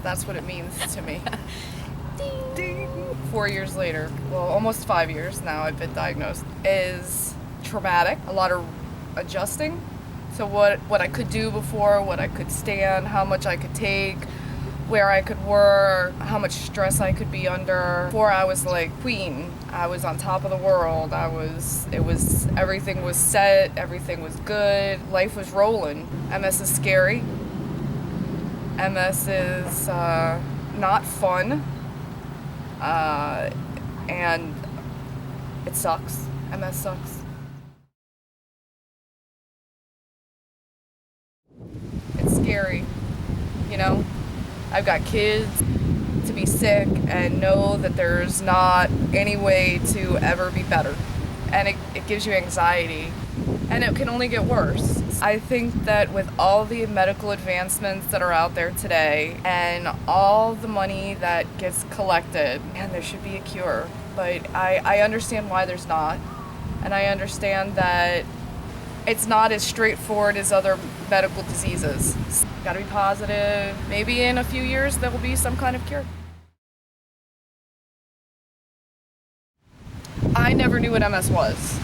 That's what it means to me. Ding. 4 years later, well, almost 5 years now I've been diagnosed, is traumatic. A lot of adjusting. So what I could do before, what I could stand, how much I could take, where I could work, how much stress I could be under. Before I was like queen. I was on top of the world. Everything was set, everything was good, life was rolling. MS is scary. MS is not fun. And it sucks. MS sucks. It's scary, you know? I've got kids. To be sick and know that there's not any way to ever be better. And it gives you anxiety. And it can only get worse. I think that with all the medical advancements that are out there today and all the money that gets collected, man, there should be a cure. But I understand why there's not. And I understand that it's not as straightforward as other medical diseases. Gotta be positive. Maybe in a few years there will be some kind of cure. I never knew what MS was.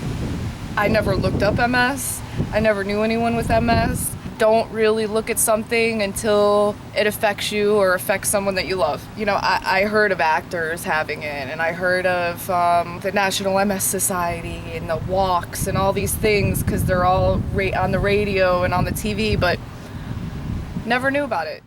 I never looked up MS. I never knew anyone with MS. Don't really look at something until it affects you or affects someone that you love. You know, I heard of actors having it, and I heard of the National MS Society and the walks and all these things because they're all on the radio and on the TV, but never knew about it.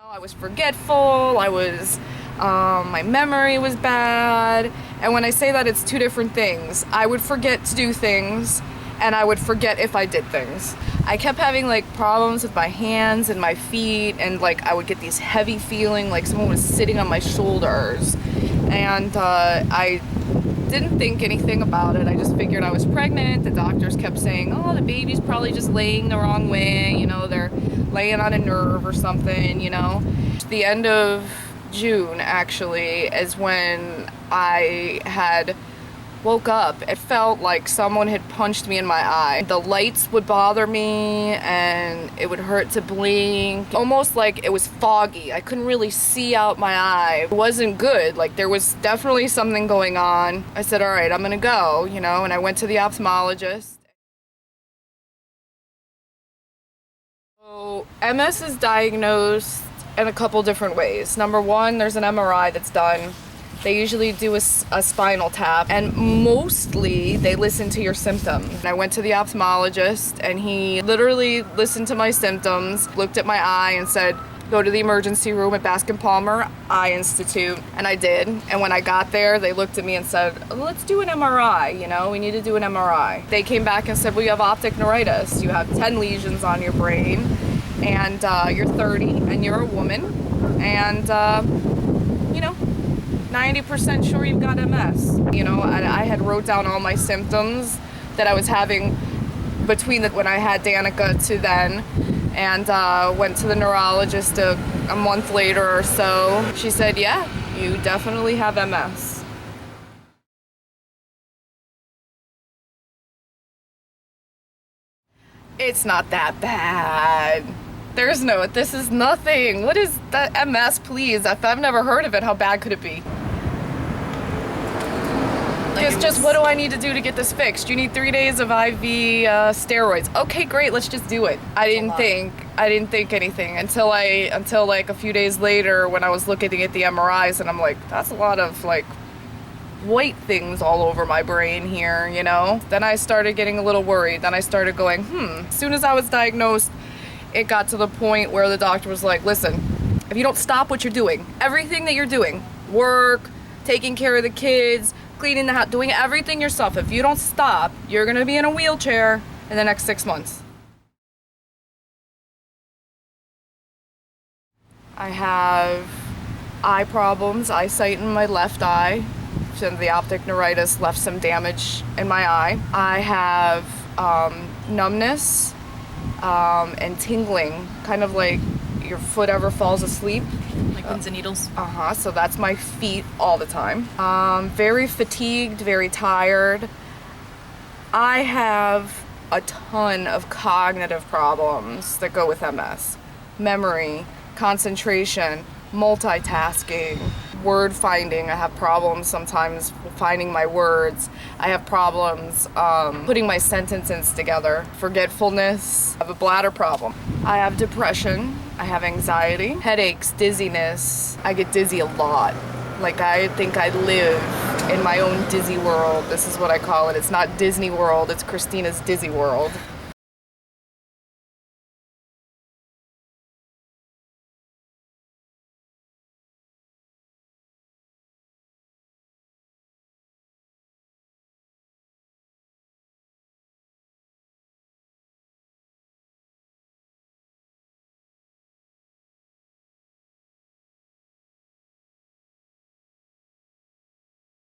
I was forgetful. My memory was bad. And when I say that, it's two different things. I would forget to do things, and I would forget if I did things. I kept having like problems with my hands and my feet, and like I would get these heavy feeling like someone was sitting on my shoulders. And I didn't think anything about it. I just figured I was pregnant. The doctors kept saying, oh, the baby's probably just laying the wrong way, you know, they're laying on a nerve or something, you know. The end of June actually is when I had woke up. It felt like someone had punched me in my eye. The lights would bother me and it would hurt to blink. Almost like it was foggy. I couldn't really see out my eye. It wasn't good. Like there was definitely something going on. I said, all right, I'm gonna go, you know, and I went to the ophthalmologist. So MS is diagnosed in a couple different ways. Number one, there's an MRI that's done. They usually do a spinal tap, and mostly they listen to your symptoms. I went to the ophthalmologist, and he literally listened to my symptoms, looked at my eye, and said, go to the emergency room at Bascom Palmer Eye Institute, and I did. And when I got there, they looked at me and said, let's do an MRI, you know, we need to do an MRI. They came back and said, well, you have optic neuritis. You have 10 lesions on your brain, and you're 30, and you're a woman, and, you know, 90% sure you've got MS. You know, I had wrote down all my symptoms that I was having between when I had Danica to then, and went to the neurologist a month later or so. She said, yeah, you definitely have MS. It's not that bad. This is nothing. What is that MS, please? If I've never heard of it, how bad could it be? Just what do I need to do to get this fixed? You need 3 days of IV steroids. Okay, great, let's just do it. I didn't think anything until like a few days later when I was looking at the MRIs, and I'm like, that's a lot of like white things all over my brain here, you know? Then I started getting a little worried. Then I started going, As soon as I was diagnosed, it got to the point where the doctor was like, listen, if you don't stop what you're doing, everything that you're doing, work, taking care of the kids, cleaning the house, doing everything yourself, if you don't stop, you're gonna be in a wheelchair in the next 6 months. I have eye problems, eyesight in my left eye. So the optic neuritis left some damage in my eye. I have numbness and tingling, kind of like your foot ever falls asleep. Like pins and needles? So that's my feet all the time. Very fatigued, very tired. I have a ton of cognitive problems that go with MS. Memory, concentration, multitasking, word finding. I have problems sometimes finding my words. I have problems putting my sentences together. Forgetfulness. I have a bladder problem. I have depression. I have anxiety, headaches, dizziness. I get dizzy a lot. Like, I think I live in my own dizzy world. This is what I call it. It's not Disney World, it's Christina's dizzy world.